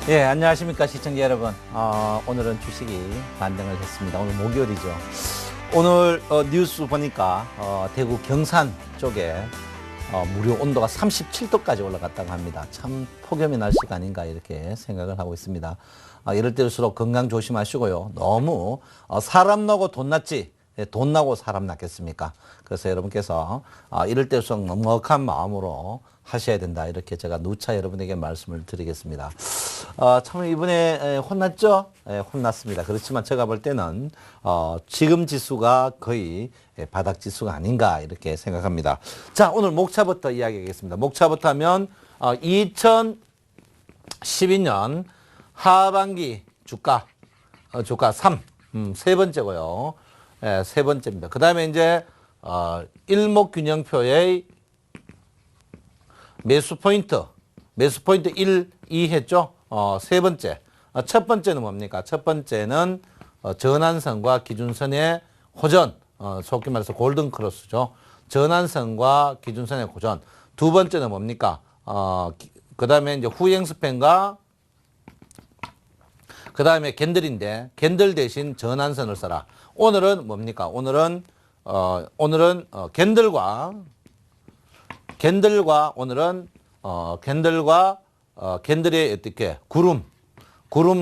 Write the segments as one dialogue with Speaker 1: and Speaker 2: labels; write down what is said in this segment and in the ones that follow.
Speaker 1: 예, 안녕하십니까 시청자 여러분. 오늘은 주식이 반등을 했습니다. 오늘 목요일이죠. 오늘 뉴스 보니까 대구 경산 쪽에 무려 온도가 37도까지 올라갔다고 합니다. 참 폭염의 날씨가 아닌가 이렇게 생각을 하고 있습니다. 이럴 때일수록 건강 조심하시고요. 너무 사람 나고 돈 났지 돈 나고 사람 났겠습니까? 그래서 여러분께서 이럴 때일수록 넉넉한 마음으로 하셔야 된다. 이렇게 제가 누차 여러분에게 말씀을 드리겠습니다. 참 이번에 혼났죠? 혼났습니다. 그렇지만 제가 볼 때는 지금 지수가 거의 바닥 지수가 아닌가 이렇게 생각합니다. 자, 오늘 목차부터 이야기하겠습니다. 목차부터 하면 2012년 하반기 주가 3, 세 번째고요. 세 번째입니다. 그 다음에 이제 일목균형표의 매수 포인트 1, 2 했죠. 세 번째. 첫 번째는 뭡니까? 첫 번째는 전환선과 기준선의 호전. 속기 말해서 골든 크로스죠. 전환선과 기준선의 호전. 두 번째는 뭡니까? 그 다음에 이제 후행 스팬과 그 다음에 캔들인데 캔들 대신 전환선을 써라. 오늘은 뭡니까? 오늘은 캔들과 오늘은 캔들의 어떻게 구름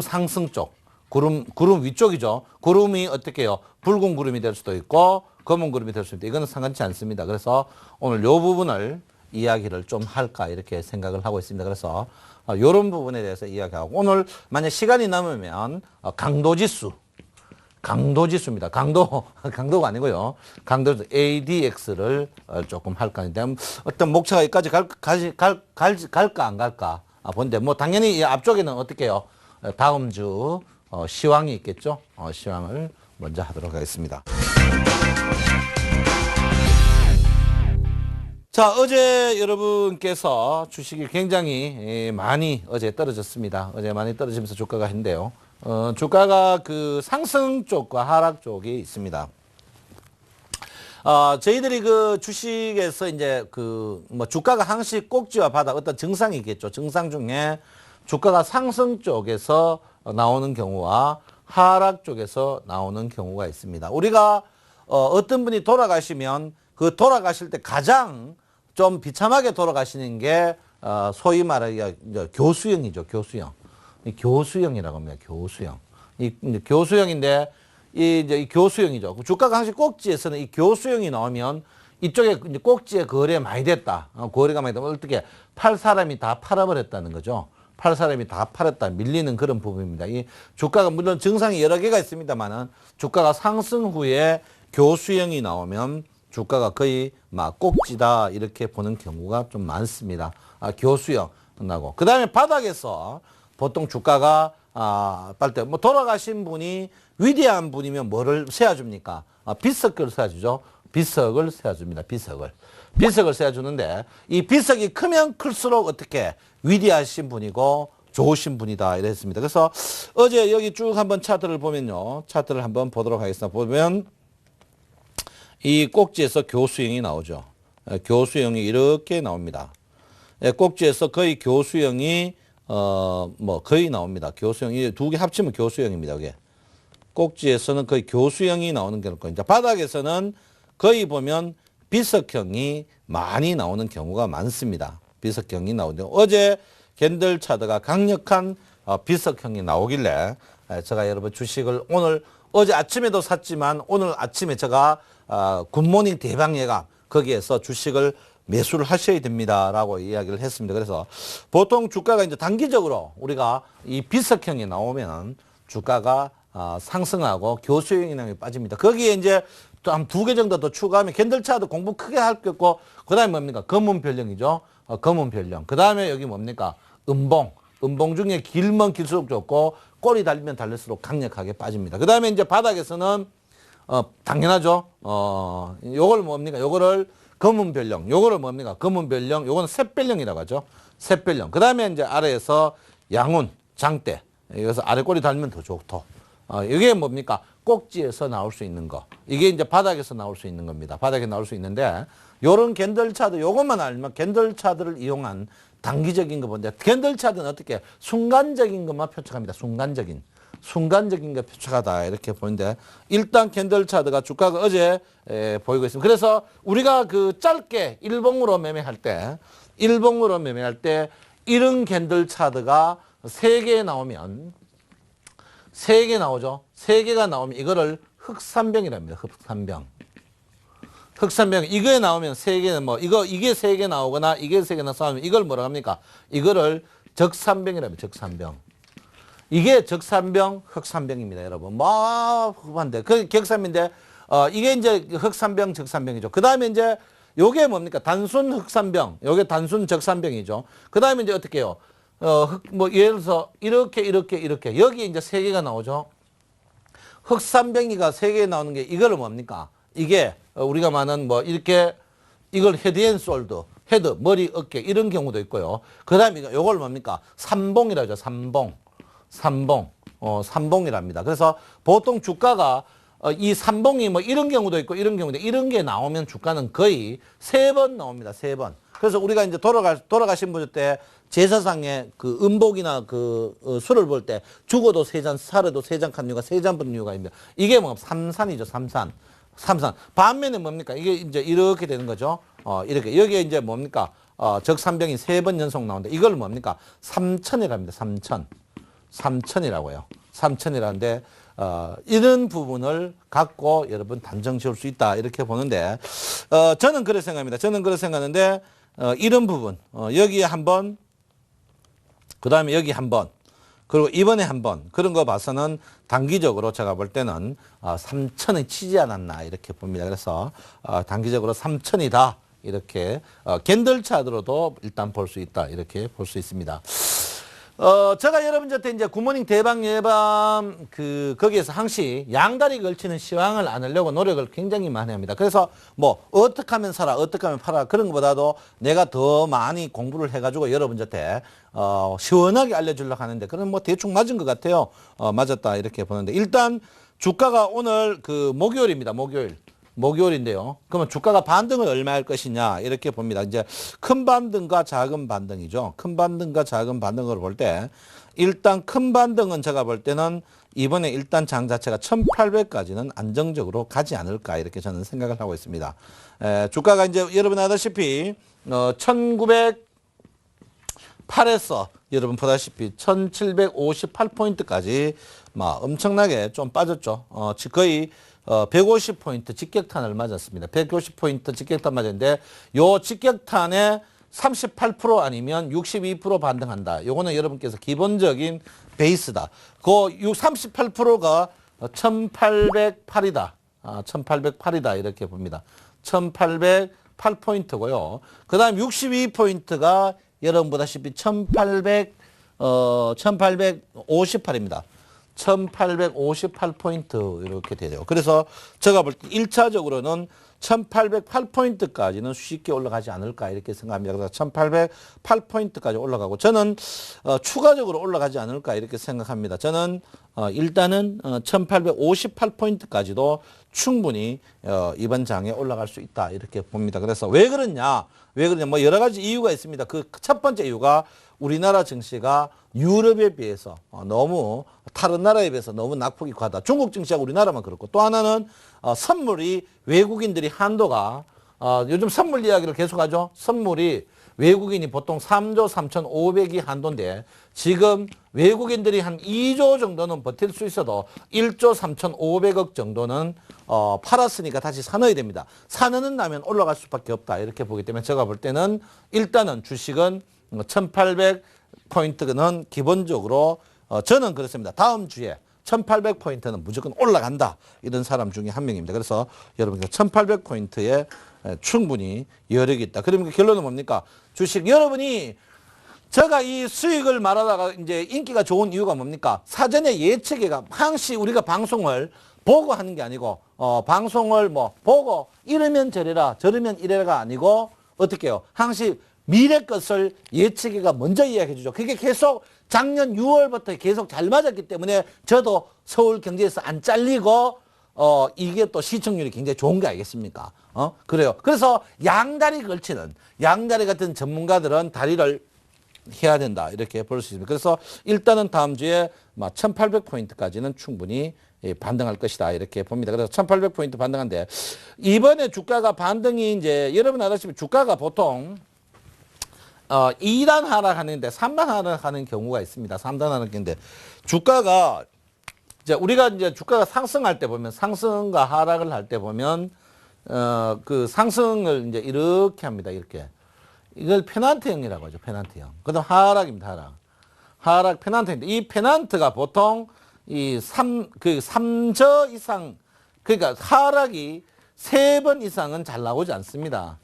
Speaker 1: 상승 쪽 구름 위쪽이죠. 구름이 어떻게 해요? 붉은 구름이 될 수도 있고 검은 구름이 될 수도 있고 이거는 상관치 않습니다. 그래서 오늘 요 부분을 이야기를 좀 할까 이렇게 생각을 하고 있습니다. 그래서 요런 부분에 대해서 이야기하고 오늘 만약 시간이 남으면 강도지수입니다. 강도가 아니고요. 강도지수 ADX를 조금 할까 하는데 어떤 목차가 여기까지 갈까 안 갈까 본데 뭐 당연히 이 앞쪽에는 어떻게 해요? 다음 주 시황이 있겠죠. 시황을 먼저 하도록 하겠습니다. 자, 어제 여러분께서 주식이 굉장히 많이 어제 떨어졌습니다. 어제 많이 떨어지면서 주가가 했는데요. 주가가 그 상승 쪽과 하락 쪽이 있습니다. 저희들이 그 주식에서 이제 그 뭐 주가가 항시 꼭지와 바닥 어떤 증상이 있겠죠. 증상 중에 주가가 상승 쪽에서 나오는 경우와 하락 쪽에서 나오는 경우가 있습니다. 우리가 어떤 분이 돌아가시면 그 돌아가실 때 가장 좀 비참하게 돌아가시는 게 소위 말하기가 교수형이죠. 교수형이라고 합니다. 교수형. 교수형인데 이 교수형이죠. 주가가 항상 꼭지에서는 이 교수형이 나오면 이쪽에 이제 꼭지에 거래 많이 됐다. 거래가 많이 되면 어떻게 팔 사람이 다 팔아버렸다는 거죠. 팔 사람이 다 팔았다. 밀리는 그런 부분입니다. 이 주가가 물론 증상이 여러 개가 있습니다만은 주가가 상승 후에 교수형이 나오면 주가가 거의 막 꼭지다 이렇게 보는 경우가 좀 많습니다. 교수형 나고 그 다음에 바닥에서 보통 주가가 빨 때 뭐 돌아가신 분이 위대한 분이면 뭐를 세워줍니까? 비석을 세워주죠. 비석을 세워줍니다. 비석을 세워주는데 이 비석이 크면 클수록 어떻게 위대하신 분이고 좋으신 분이다 이랬습니다. 그래서 어제 여기 쭉 한번 차트를 보면요. 차트를 한번 보도록 하겠습니다. 보면 이 꼭지에서 교수형이 나오죠. 교수형이 이렇게 나옵니다. 꼭지에서 거의 교수형이 뭐 거의 나옵니다. 교수형이 두 개 합치면 교수형입니다. 이게 꼭지에서는 거의 교수형이 나오는 경우가 이제 바닥에서는 거의 보면 비석형이 많이 나오는 경우가 많습니다. 비석형이 나오죠. 어제 캔들 차트가 강력한 비석형이 나오길래 제가 여러분 주식을 오늘 어제 아침에도 샀지만 오늘 아침에 제가 굿모닝 대박 예감 거기에서 주식을 매수를 하셔야 됩니다라고 이야기를 했습니다. 그래서 보통 주가가 이제 단기적으로 우리가 이 비석형이 나오면 주가가 상승하고 교수형이 빠집니다. 거기에 이제 또 한 두 개 정도 더 추가하면 캔들차도 공부 크게 할 게 없고 그 다음에 뭡니까? 검은 별령이죠. 검은 별령. 그 다음에 여기 뭡니까? 음봉 중에 길면 길수록 좋고 꼬리 달리면 달릴수록 강력하게 빠집니다. 그 다음에 이제 바닥에서는 당연하죠. 요걸 뭡니까? 요거를 검은 별령. 요거를 뭡니까? 검은 별령. 요거는 샛별령이라고 하죠. 샛별령. 그 다음에 이제 아래에서 양운, 장대. 여기서 아래 꼬리 달면 더 좋고. 이게 뭡니까? 꼭지에서 나올 수 있는 거. 이게 이제 바닥에서 나올 수 있는 겁니다. 바닥에 나올 수 있는데, 요런 캔들 차트, 요것만 알면 캔들 차트를 이용한 단기적인 거 본데 캔들 차트는 어떻게 순간적인 것만 표출합니다. 순간적인 게 표출하다 이렇게 보는데 일단 캔들 차트가 주가가 어제 보이고 있습니다. 그래서 우리가 그 짧게 일봉으로 매매할 때 이런 캔들 차트가 3개 나오면 3개 나오죠. 3개가 나오면 이거를 흑산병이랍니다. 흑산병 이거에 나오면 3개는 뭐 이게 3개 나오거나 이게 3개 나오면 이걸 뭐라 합니까? 이거를 적산병이랍니다. 적산병. 이게 적산병, 흑산병입니다, 여러분. 뭐 흡한데 그 격산인데 이게 이제 흑산병, 적산병이죠. 그 다음에 이제 요게 뭡니까? 단순 흑산병, 요게 단순 적산병이죠. 그 다음에 이제 어떻게 해요? 뭐 예를 들어서 이렇게 여기 이제 3개가 나오죠. 흑산병이가 3개 나오는 게 이거를 뭡니까? 이게 우리가 말하는 뭐 이렇게 이걸 헤드앤솔드, 헤드, 머리, 어깨 이런 경우도 있고요. 그 다음에 이걸 뭡니까? 삼봉이라 하죠. 삼봉이랍니다. 그래서 보통 주가가 이 삼봉이 뭐 이런 경우도 있고 이런 경우도 이런 게 나오면 주가는 거의 3번 나옵니다. 3번. 그래서 우리가 이제 돌아가신 분 때 제사상에 그 음복이나 그 술을 볼 때 죽어도 3잔, 살아도 3잔 칸 이유가 3잔 번 이유가 있습니다. 이게 뭐 삼산이죠. 삼산. 반면에 뭡니까? 이게 이제 이렇게 되는 거죠. 이렇게. 여기에 이제 뭡니까? 적산병이 3번 연속 나온다. 이걸 뭡니까? 삼천이랍니다. 삼천이라고요. 삼천이라는데, 이런 부분을 갖고 여러분 단정 지을 수 있다. 이렇게 보는데, 저는 그렇게 생각합니다. 생각하는데, 이런 부분, 여기에 한 번, 그 다음에 여기 한 번, 그리고 이번에 한 번, 그런 거 봐서는 단기적으로 제가 볼 때는 3천이 치지 않았나. 이렇게 봅니다. 그래서, 단기적으로 3천이다. 이렇게, 캔들 차트로도 일단 볼 수 있다. 이렇게 볼 수 있습니다. 제가 여러분한테 이제 굿모닝 대박 예밤 거기에서 항시 양다리 걸치는 시황을 안 하려고 노력을 굉장히 많이 합니다. 그래서 뭐 어떻게 하면 사라, 어떻게 하면 팔아 그런 것보다도 내가 더 많이 공부를 해가지고 여러분한테 시원하게 알려주려고 하는데 그런 뭐 대충 맞은 것 같아요. 맞았다 이렇게 보는데 일단 주가가 오늘 목요일입니다. 목요일인데요. 그러면 주가가 반등을 얼마 할 것이냐 이렇게 봅니다. 이제 큰 반등과 작은 반등이죠. 큰 반등과 작은 반등을 볼 때 일단 큰 반등은 제가 볼 때는 이번에 일단 장 자체가 1800까지는 안정적으로 가지 않을까 이렇게 저는 생각을 하고 있습니다. 주가가 이제 여러분 아다시피 1908에서 여러분 보다시피 1758포인트까지 막 엄청나게 좀 빠졌죠. 거의 150포인트 직격탄을 맞았습니다. 150포인트 직격탄 맞았는데 요 직격탄에 38% 아니면 62% 반등한다. 요거는 여러분께서 기본적인 베이스다. 그 38%가 1808이다. 1808이다. 이렇게 봅니다. 1808포인트고요. 그 다음 62포인트가 여러분 보다시피 1858입니다. 1858포인트 이렇게 되죠. 그래서 제가 볼 때 1차적으로는 1808포인트까지는 쉽게 올라가지 않을까 이렇게 생각합니다. 그래서 1808포인트까지 올라가고 저는 추가적으로 올라가지 않을까 이렇게 생각합니다. 저는 일단은 1858포인트까지도 충분히 이번 장에 올라갈 수 있다 이렇게 봅니다. 그래서 왜 그러냐 뭐 여러 가지 이유가 있습니다. 그 첫 번째 이유가 우리나라 증시가 유럽에 비해서 너무 다른 나라에 비해서 너무 낙폭이 과다. 중국 증시하고 우리나라만 그렇고 또 하나는 선물이 외국인들이 한도가 요즘 선물 이야기를 계속하죠. 선물이 외국인이 보통 3조 3,500이 한도인데 지금 외국인들이 한 2조 정도는 버틸 수 있어도 1조 3,500억 정도는 팔았으니까 다시 사놓아야 됩니다. 사놓는 다면 올라갈 수밖에 없다. 이렇게 보기 때문에 제가 볼 때는 일단은 주식은 1800포인트는 기본적으로 저는 그렇습니다. 다음 주에 1800포인트는 무조건 올라간다. 이런 사람 중에 한 명입니다. 그래서 여러분들 1800포인트에 충분히 여력이 있다. 그러면 결론은 뭡니까? 주식 여러분이 제가 이 수익을 말하다가 이제 인기가 좋은 이유가 뭡니까? 사전에 예측해가 항시 우리가 방송을 보고 하는 게 아니고 방송을 뭐 보고 이러면 저래라 저러면 이래라가 아니고 어떻게 해요? 항시 미래 것을 예측해가 먼저 이야기해 주죠. 그게 계속 작년 6월부터 계속 잘 맞았기 때문에 저도 서울경제에서 안 잘리고 이게 또 시청률이 굉장히 좋은 거 알겠습니까? 그래요. 그래서 양다리 같은 전문가들은 다리를 해야 된다. 이렇게 볼 수 있습니다. 그래서 일단은 다음 주에 1800포인트까지는 충분히 반등할 것이다. 이렇게 봅니다. 그래서 1800포인트 반등한데 이번에 주가가 반등이 이제 여러분 아시다시피 주가가 보통 2단 하락하는데 3단 하락하는 경우가 있습니다. 3단 하락인데 주가가 이제 우리가 이제 주가가 상승할 때 보면 상승과 하락을 할 때 보면 그 상승을 이제 이렇게 합니다. 이렇게. 이걸 페난트형이라고 하죠. 페난트형. 그다음 하락입니다. 하락. 하락 페난트인데 이 페난트가 보통 이 3저 이상 그러니까 하락이 3번 이상은 잘 나오지 않습니다.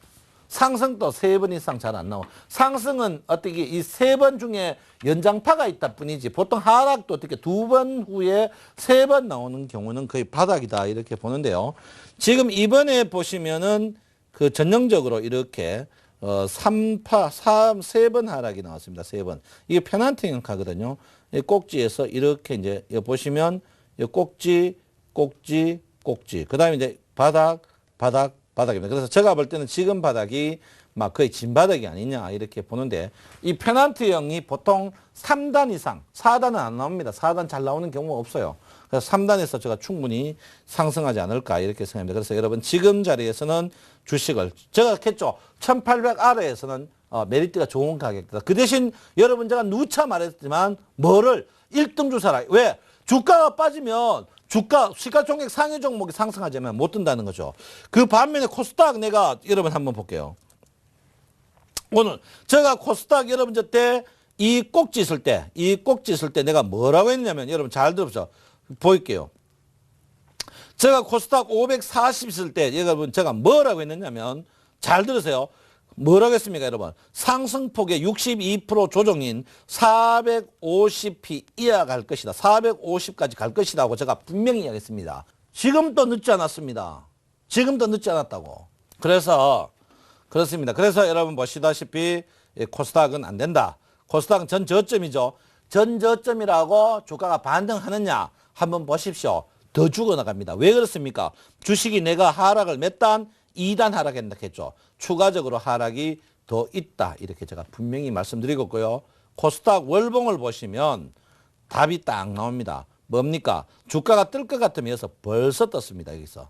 Speaker 1: 상승도 3번 이상 잘 안 나와. 상승은 어떻게 이 3번 중에 연장파가 있다 뿐이지 보통 하락도 어떻게 2번 후에 3번 나오는 경우는 거의 바닥이다 이렇게 보는데요. 지금 이번에 보시면은 그 전형적으로 이렇게 3번 하락이 나왔습니다. 3번. 이게 페난트형 가거든요. 이 꼭지에서 이렇게 이제 보시면 이 꼭지. 그 다음에 이제 바닥입니다. 그래서 제가 볼 때는 지금 바닥이 막 거의 진바닥이 아니냐 이렇게 보는데 이 페난트형이 보통 3단 이상, 4단은 안 나옵니다. 4단 잘 나오는 경우가 없어요. 그래서 3단에서 제가 충분히 상승하지 않을까 이렇게 생각합니다. 그래서 여러분 지금 자리에서는 주식을 제가 했죠. 1800 아래에서는 메리트가 좋은 가격이다. 그 대신 여러분 제가 누차 말했지만 뭐를 1등 주사라. 왜? 주가가 빠지면 주가 시가총액 상위 종목이 상승하자면 못 든다는 거죠. 그 반면에 코스닥 내가 여러분 한번 볼게요. 오늘 제가 코스닥 여러분 때 이 꼭지 있을 때 내가 뭐라고 했냐면 여러분 잘 들어보세요. 보일게요. 제가 코스닥 540 있을 때 여러분 제가 뭐라고 했느냐면 잘 들으세요. 뭐라고 했습니까 여러분? 상승폭의 62% 조정인 450p 이하 갈 것이다. 450까지 갈 것이다 고 제가 분명히 이야기했습니다. 지금도 늦지 않았습니다. 지금도 늦지 않았다고. 그래서 그렇습니다. 그래서 여러분 보시다시피 코스닥은 안 된다. 코스닥은 전저점이죠. 전저점이라고 주가가 반등하느냐 한번 보십시오. 더 죽어나갑니다. 왜 그렇습니까? 주식이 내가 하락을 몇 단? 2단 하락했다 했죠. 추가적으로 하락이 더 있다. 이렇게 제가 분명히 말씀드리겠고요. 코스닥 월봉을 보시면 답이 딱 나옵니다. 뭡니까? 주가가 뜰 것 같으면 여기서 벌써 떴습니다. 여기서.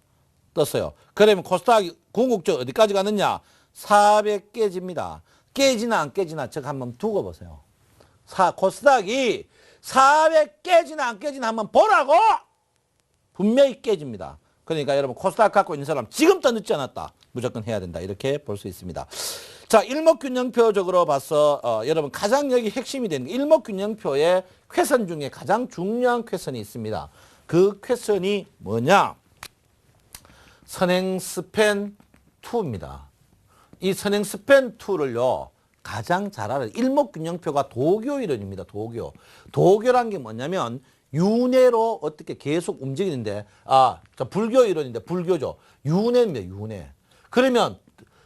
Speaker 1: 떴어요. 그러면 코스닥 궁극적 어디까지 가느냐? 400 깨집니다. 깨지나 안 깨지나 제가 한번 두고 보세요. 코스닥이 400 깨지나 안 깨지나 한번 보라고! 분명히 깨집니다. 그러니까 여러분 코스닥 갖고 있는 사람 지금도 늦지 않았다. 무조건 해야 된다. 이렇게 볼 수 있습니다. 자, 일목균형표적으로 봐서 여러분 가장 여기 핵심이 되는 게 일목균형표의 쾌선 중에 가장 중요한 쾌선이 있습니다. 그 쾌선이 뭐냐? 선행스팬 2입니다. 이 선행스팬 2를요. 가장 잘 알아요. 일목균형표가 도교 이론입니다. 도교. 도교란 게 뭐냐면 윤회로 어떻게 계속 움직이는데 저 불교 이론인데 불교죠. 윤회입니다. 윤회. 그러면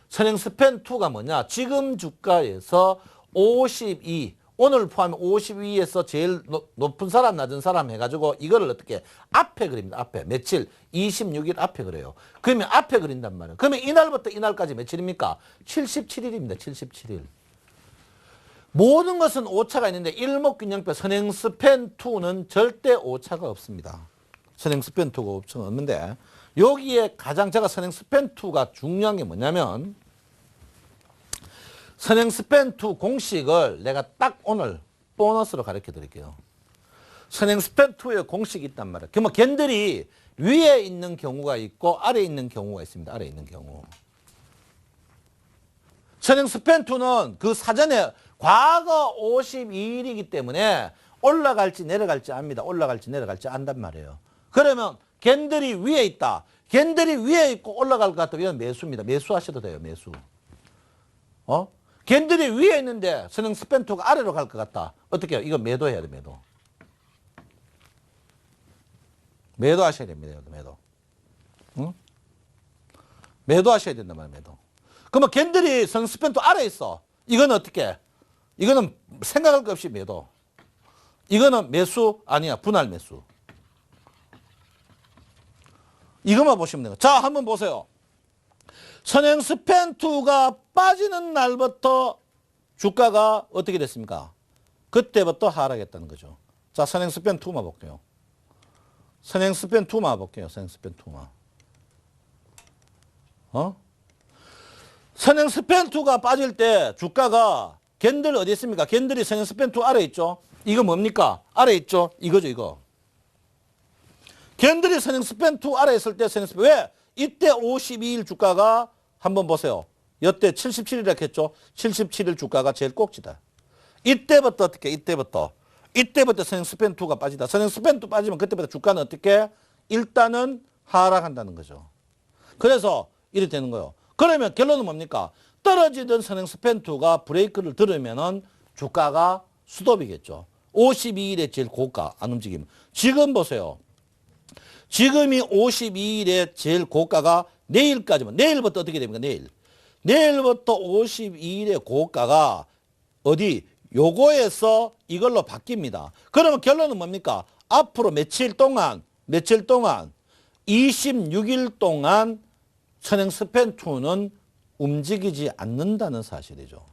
Speaker 1: 선행스팬 2가 뭐냐? 지금 주가에서 52 오늘 포함해 52에서 제일 높은 사람 낮은 사람 해가지고 이거를 어떻게 앞에 그립니다. 앞에 며칠 26일 앞에 그래요. 그러면 앞에 그린단 말이에요. 그러면 이날부터 이날까지 며칠입니까? 77일입니다. 77일. 모든 것은 오차가 있는데 일목균형표 선행스팬 2는 절대 오차가 없습니다. 선행스팬 2가 오차가 없는데 여기에 가장 제가 선행스팬 2가 중요한 게 뭐냐면 선행스팬 2 공식을 내가 딱 오늘 보너스로 가르쳐 드릴게요. 선행스팬 2의 공식이 있단 말이에요. 그러면 캔들이 위에 있는 경우가 있고 아래에 있는 경우가 있습니다. 아래에 있는 경우. 선행스팬 2는 그 사전에 과거 52일이기 때문에 올라갈지 내려갈지 압니다. 올라갈지 내려갈지 안단 말이에요. 그러면 캔들이 위에 있다. 캔들이 위에 있고 올라갈 것 같으면 이건 매수입니다. 매수하셔도 돼요. 매수. 캔들이 위에 있는데 선행스팬 2가 아래로 갈 것 같다. 어떻게 해요? 이거 매도해야 돼. 매도. 매도하셔야 됩니다. 매도. 응? 매도하셔야 된단 말이에요. 매도. 그러면 캔들이 선행스팬 2 아래에 있어. 이거는 어떻게 해? 이거는 생각할 것 없이 매도. 이거는 매수 아니야. 분할 매수. 이것만 보시면 돼요. 자, 한번 보세요. 선행스팬 2가 빠지는 날부터 주가가 어떻게 됐습니까? 그때부터 하락했다는 거죠. 자, 선행스팬 2만 볼게요. 선행스팬 2만 볼게요. 선행스팬 2만. 선행스팬 2가 빠질 때 주가가 캔들 어디 있습니까? 캔들이 선행스팬 2 아래 있죠? 이거 뭡니까? 아래 있죠? 이거죠, 이거. 캔들이 선행스팬 2 아래 있을 때 선행스팬, 왜? 이때 52일 주가가 한번 보세요. 여태 77이라고 했죠? 77일 주가가 제일 꼭지다. 이때부터 어떻게? 이때부터 선행스팬 2가 빠지다. 선행스팬 2 빠지면 그때부터 주가는 어떻게? 일단은 하락한다는 거죠. 그래서 이렇게 되는 거예요. 그러면 결론은 뭡니까? 떨어지던 선행스팬 2가 브레이크를 들으면은 주가가 스톱이겠죠. 52일에 제일 고가 안 움직이면. 지금 보세요. 지금이 52일에 제일 고가가 내일까지만. 내일부터 어떻게 됩니까? 내일부터 52일의 고가가 어디? 요거에서 이걸로 바뀝니다. 그러면 결론은 뭡니까? 앞으로 며칠 동안 26일 동안 선행스팬 2는 움직이지 않는다는 사실이죠.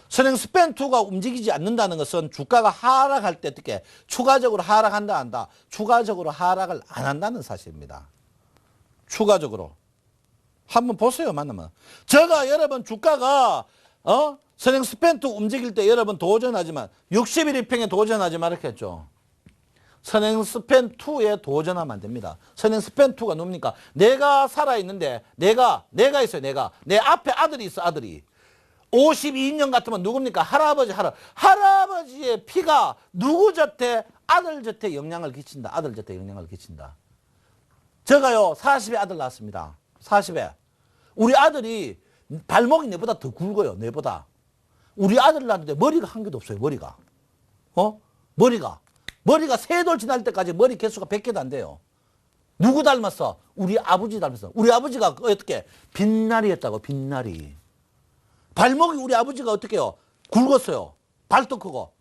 Speaker 1: 선행스팬 2가 움직이지 않는다는 것은 주가가 하락할 때 어떻게 추가적으로 하락한다 한다. 추가적으로 하락을 안 한다는 사실입니다. 추가적으로. 한번 보세요. 만나면. 제가 여러분 주가가 선행스팬 2 움직일 때 여러분 도전하지만 60일 이평에 도전하지만 이렇게 했죠. 선행스팬 2에 도전하면 안 됩니다. 선행스팬 2가 뭡니까? 내가 살아있는데 내가 있어요. 내 앞에 아들이 있어. 아들이. 52년 같으면 누굽니까? 할아버지의 피가 누구 젖에? 아들 젖에 영향을 끼친다. 아들 젖에 영향을 끼친다. 제가요 40에 아들 낳았습니다. 40에. 우리 아들이 발목이 내보다 더 굵어요. 내보다. 우리 아들 낳았는데 머리가 한 개도 없어요. 머리가. 머리가 세 돌 지날 때까지 머리 개수가 100개도 안 돼요. 누구 닮았어? 우리 아버지 닮았어. 우리 아버지가 어떻게? 빛나리였다고. 빛나리. 발목이 우리 아버지가 어떻게 해요? 굵었어요. 발도 크고.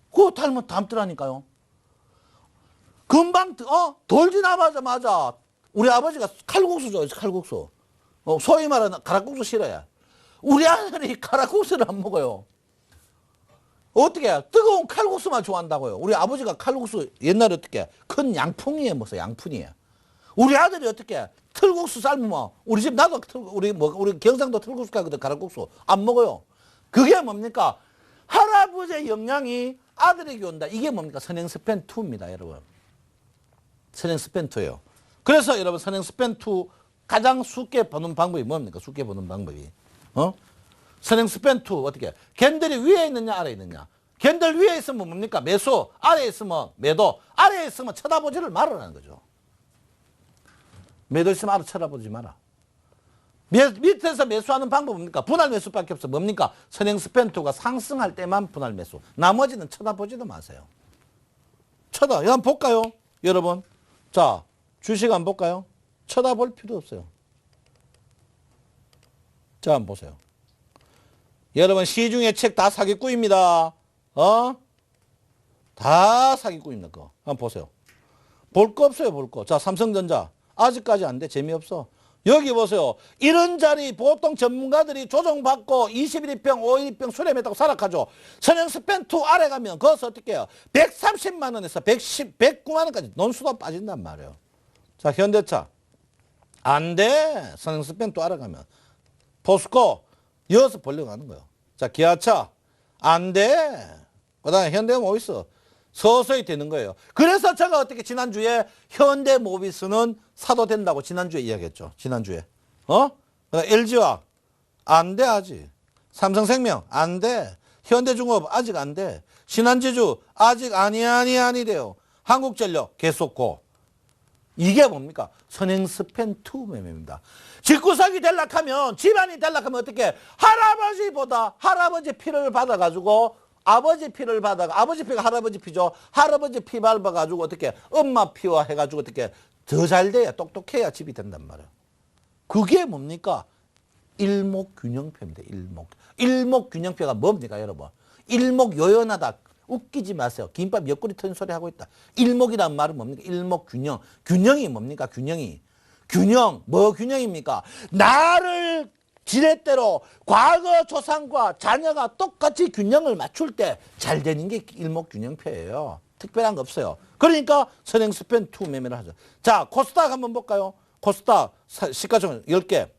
Speaker 1: 그거 닮더라니까요. 금방 돌 지나자마자 우리 아버지가 칼국수 좋아해요. 칼국수. 소위 말하는 가락국수 싫어요. 우리 아들이 가락국수를 안 먹어요. 어떻게 해요? 뜨거운 칼국수만 좋아한다고요. 우리 아버지가 칼국수 옛날에 어떻게 큰 양푼이에요. 먹어요. 양푼이에요. 우리 아들이 어떻게 틀국수 삶으면 우리 집 나도 우리 경상도 틀국수 가거든. 가락국수 안 먹어요. 그게 뭡니까? 할아버지의 영향이 아들에게 온다. 이게 뭡니까? 선행스팬 2입니다, 여러분. 선행스팬 2예요. 그래서 여러분 선행스팬 2 가장 쉽게 보는 방법이 뭡니까? 쉽게 보는 방법이. 선행스팬 2 어떻게? 캔들이 위에 있느냐 아래에 있느냐? 캔들 위에 있으면 뭡니까? 매수. 아래에 있으면 매도. 아래에 있으면 쳐다보지를 말아라는 거죠. 매도 있으면 아래 쳐다보지 마라. 밑에서 매수하는 방법은 뭡니까? 분할 매수밖에 없어. 뭡니까? 선행스팬 2가 상승할 때만 분할 매수. 나머지는 쳐다보지도 마세요. 한번 볼까요? 여러분. 자, 주식 한번 볼까요? 쳐다볼 필요 없어요. 자, 한번 보세요. 여러분, 시중에 책 다 사기꾼입니다. 다 사기꾼입니다. 그거. 한번 보세요. 볼 거 없어요, 볼 거. 자, 삼성전자. 아직까지 안 돼. 재미없어. 여기 보세요. 이런 자리 보통 전문가들이 조정받고 21일평, 5일평 수렴했다고 살아가죠. 선행스팬 2 아래 가면 거기서 어떻게 해요? 130만 원에서 109만 원까지 논수도 빠진단 말이에요. 자, 현대차. 안 돼. 선행스팬 2 아래 가면. 포스코. 이어서 보려고 하는 거예요. 자, 기아차. 안 돼. 그 다음에 현대모비스. 서서히 되는 거예요. 그래서 제가 어떻게 지난주에 현대모비스는 사도 된다고 지난주에 이야기했죠. 지난주에. LG화학. 안 돼, 아직. 삼성생명. 안 돼. 현대중업. 아직 안 돼. 신한지주. 아직 아니 돼요. 한국전력. 계속 고. 이게 뭡니까? 선행스팬 2 매매입니다. 집구석이 될락하면, 집안이 될락하면 어떻게? 할아버지 피를 받아가지고, 아버지 피를 받아가, 아버지 피가 할아버지 피죠. 할아버지 피 밟아가지고 어떻게? 엄마 피와 해가지고 어떻게? 더 잘 돼야, 똑똑해야 집이 된단 말이에요. 그게 뭡니까? 일목균형표입니다. 일목균형표가 뭡니까, 여러분? 일목요연하다. 웃기지 마세요. 김밥 옆구리 터진 소리 하고 있다. 일목이란 말은 뭡니까? 일목균형. 균형이 뭡니까? 균형이. 균형. 뭐 균형입니까? 나를 지렛대로 과거 조상과 자녀가 똑같이 균형을 맞출 때 잘 되는 게 일목균형표예요. 특별한 거 없어요. 그러니까 선행스팬 투 매매를 하죠. 자, 코스닥 한번 볼까요? 코스닥 시가총액 10개.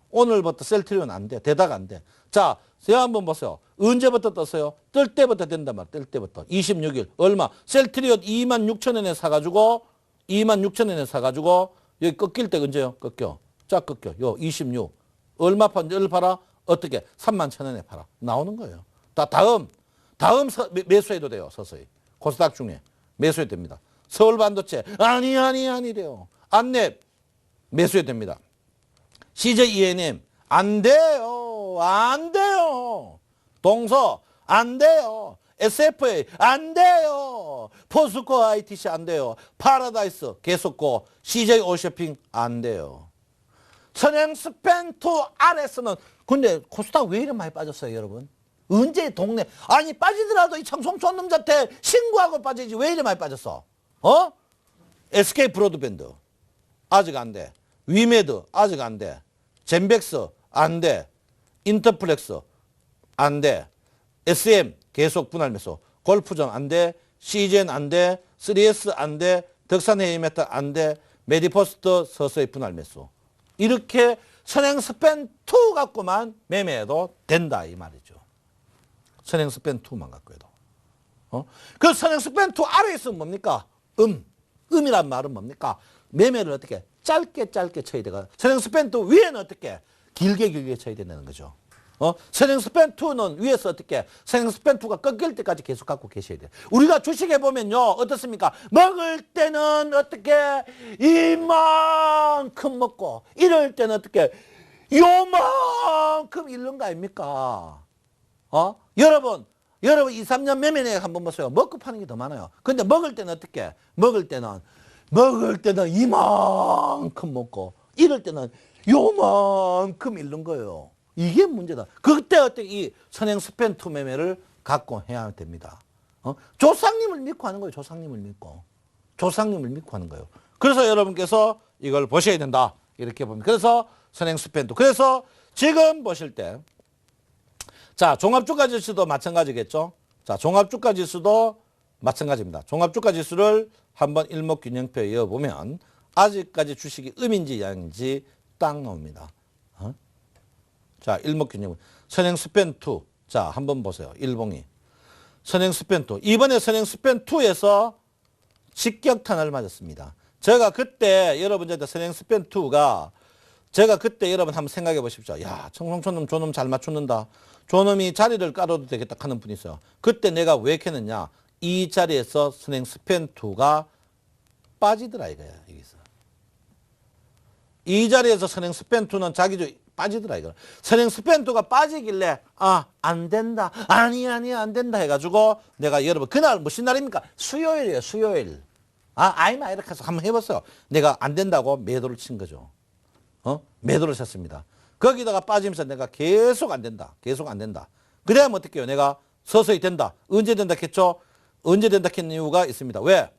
Speaker 1: 오늘부터 셀트리온 안 돼. 대다가 안 돼. 자, 제가 한번 보세요. 언제부터 떴어요? 뜰 때부터 된단 말이야. 뜰 때부터. 26일. 얼마? 셀트리온 26,000원에 사가지고 26,000원에 사가지고 여기 꺾일 때 언제요? 꺾여. 자, 꺾여. 요 26. 얼마 팔아? 어떻게? 31,000원에 팔아. 나오는 거예요. 다음 매수해도 돼요. 서서히. 코스닥 중에 매수해도 됩니다. 서울반도체 아니래요. 안랩 매수해도 됩니다. CJ ENM 안 돼요. 안 돼요. 동서 안 돼요. SFA 안 돼요. 포스코 ITC 안 돼요. 파라다이스 계속고 CJ 오쇼핑 안 돼요. 선행스팬2 아래서는 근데 코스닥 왜 이렇게 많이 빠졌어요, 여러분? 언제 동네 아니 빠지더라도 이 청송촌 놈한테 신고하고 빠지지 왜 이렇게 많이 빠졌어? 어? SK 브로드밴드 아직 안 돼. 위메드 아직 안 돼. 젠백스 안 돼. 인터플렉스 안 돼. SM 계속 분할 매수. 골프전 안 돼. CGN 안 돼. 3S 안 돼. 덕산 헤이메탈 안 돼. 메디포스트 서서히 분할 매수. 이렇게 선행스팬2 갖고만 매매해도 된다 이 말이죠. 선행스팬2만 갖고 해도. 그 선행스팬2 아래에 있으면 뭡니까? 음이란 말은 뭡니까? 매매를 어떻게 짧게 쳐야 돼가. 선행스팬2 위에는 어떻게 길게 쳐야 된다는 거죠. 선행스팬2는 위에서 어떻게 선행스팬2가 꺾일 때까지 계속 갖고 계셔야 돼요. 우리가 주식에 보면요 어떻습니까? 먹을 때는 어떻게 이만큼 먹고 이럴 때는 어떻게 요만큼 잃는 거 아닙니까? 여러분 2, 3년 매매내역 한번 보세요. 먹고 파는 게 더 많아요. 근데 먹을 때는 어떻게? 먹을 때는 이만큼 먹고 이럴 때는 요만큼 잃는 거예요. 이게 문제다. 그때 어떻게 이 선행스팬2 매매를 갖고 해야 됩니다. 조상님을 믿고 하는 거예요. 조상님을 믿고 하는 거예요. 그래서 여러분께서 이걸 보셔야 된다. 이렇게 봅니다. 그래서 선행스팬2. 그래서 지금 보실 때 자, 종합주가지수도 마찬가지겠죠. 자, 종합주가지수도 마찬가지입니다. 종합주가지수를 한번 일목균형표에 이어보면 아직까지 주식이 음인지 양인지 딱 나옵니다. 자, 일목균형. 선행스팬2. 자, 한번 보세요. 일봉이. 선행스팬2. 이번에 선행스팬2에서 직격탄을 맞았습니다. 제가 그때 여러분한테 선행스팬2가 제가 그때 여러분 한번 생각해 보십시오. 야, 청송촌놈 저놈 잘 맞추는다. 저놈이 자리를 깔아도 되겠다 하는 분이 있어요. 그때 내가 왜 했느냐. 이 자리에서 선행스팬2가 빠지더라 이거야. 여기서. 이 자리에서 선행스팬2는 자기도 빠지더라 이거. 선행스팬2가 빠지길래 안 된다. 아니 안 된다 해가지고 내가 여러분 그날 무슨 날입니까? 수요일이에요. 수요일. 아이마 이렇게 해서 한번 해봤어요. 내가 안 된다고 매도를 친 거죠. 매도를 쳤습니다. 거기다가 빠지면서 내가 계속 안 된다. 그래야면 어떻게 해요? 내가 서서히 된다. 언제 된다 했죠? 언제 된다 했는 이유가 있습니다. 왜?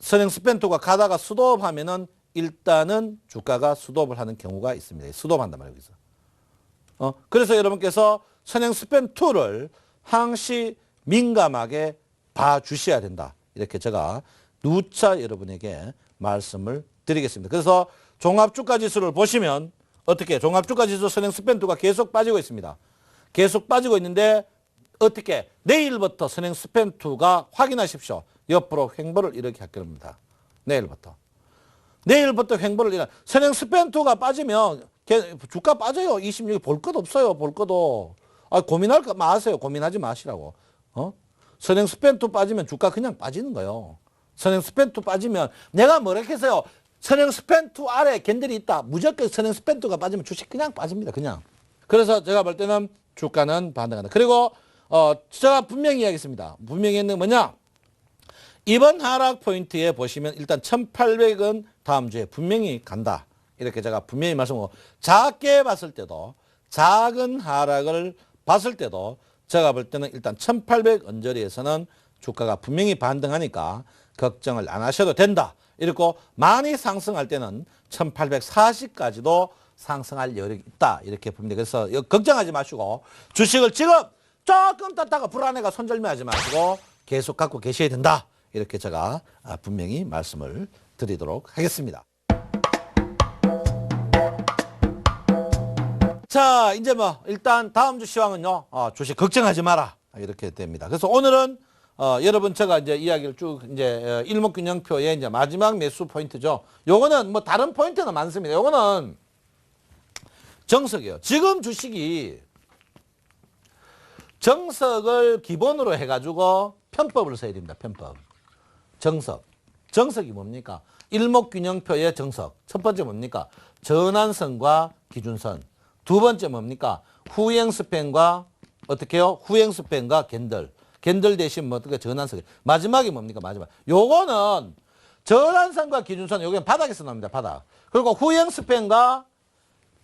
Speaker 1: 선행스팬2가 가다가 스톱하면은 일단은 주가가 스톱을 하는 경우가 있습니다. 스톱한단 말이에요. 그래서 여러분께서 선행스팬2를 항시 민감하게 봐주셔야 된다. 이렇게 제가 누차 여러분에게 말씀을 드리겠습니다. 그래서 종합주가지수를 보시면 어떻게 종합주가지수 선행스팬2가 계속 빠지고 있습니다. 계속 빠지고 있는데 어떻게 내일부터 선행스팬2가 확인하십시오. 옆으로 횡보를 이렇게 할 겁니다. 내일부터 횡보를 일어나. 선행스팬2가 빠지면 주가 빠져요. 26일 볼 것 없어요. 볼 것도. 고민할 거 마세요. 고민하지 마시라고. 선행스팬2 빠지면 주가 그냥 빠지는 거예요. 선행스팬2 빠지면 내가 뭐라 했어요. 선행스팬2 아래 캔들이 있다. 무조건 선행스팬2가 빠지면 주식 그냥 빠집니다. 그냥. 그래서 제가 볼 때는 주가는 반등한다. 그리고 제가 분명히 이야기했습니다. 분명히 했는 게 뭐냐. 이번 하락 포인트에 보시면 일단 1800은 다음 주에 분명히 간다. 이렇게 제가 분명히 말씀하고 작게 봤을 때도 작은 하락을 봤을 때도 제가 볼 때는 일단 1800 언저리에서는 주가가 분명히 반등하니까 걱정을 안 하셔도 된다. 이렇고 많이 상승할 때는 1840까지도 상승할 여력이 있다. 이렇게 봅니다. 그래서 걱정하지 마시고 주식을 지금 조금 떴다가 불안해가 손절매하지 마시고 계속 갖고 계셔야 된다. 이렇게 제가 분명히 말씀을 드리도록 하겠습니다. 자, 이제 뭐 일단 다음 주 시황은요. 주식 걱정하지 마라. 이렇게 됩니다. 그래서 오늘은 여러분 제가 이제 이야기를 쭉 이제 일목균형표의 이제 마지막 매수 포인트죠. 요거는 뭐 다른 포인트는 많습니다. 요거는 정석이에요. 지금 주식이 정석을 기본으로 해가지고 편법을 써야 됩니다. 편법. 정석. 정석이 뭡니까? 일목균형표의 정석. 첫 번째 뭡니까? 전환선과 기준선. 두 번째 뭡니까? 후행스팬과 어떻게 해요? 후행스팬과 캔들. 캔들 대신 뭐 어떻게 전환선. 마지막이 뭡니까? 마지막. 요거는 전환선과 기준선. 요게 바닥에서 나옵니다. 바닥. 그리고 후행스팬과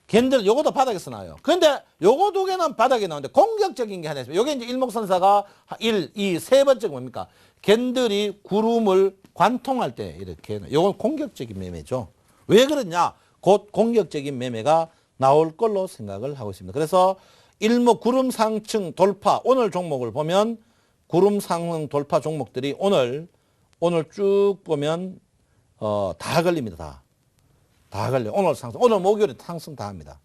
Speaker 1: 캔들 요것도 바닥에서 나와요. 그런데 요거 두 개는 바닥에 나오는데 공격적인 게 하나 있습니다. 요게 이제 일목선사가 1, 2, 세 번째가 뭡니까? 캔들이 구름을 관통할 때 이렇게 요건 공격적인 매매죠. 왜 그러냐? 곧 공격적인 매매가 나올 걸로 생각을 하고 있습니다. 그래서 일목 구름 상층 돌파 오늘 종목을 보면 구름 상승 돌파 종목들이 오늘 쭉 보면 다 걸립니다. 다 걸려. 오늘 상승. 오늘 목요일에 상승 다 합니다.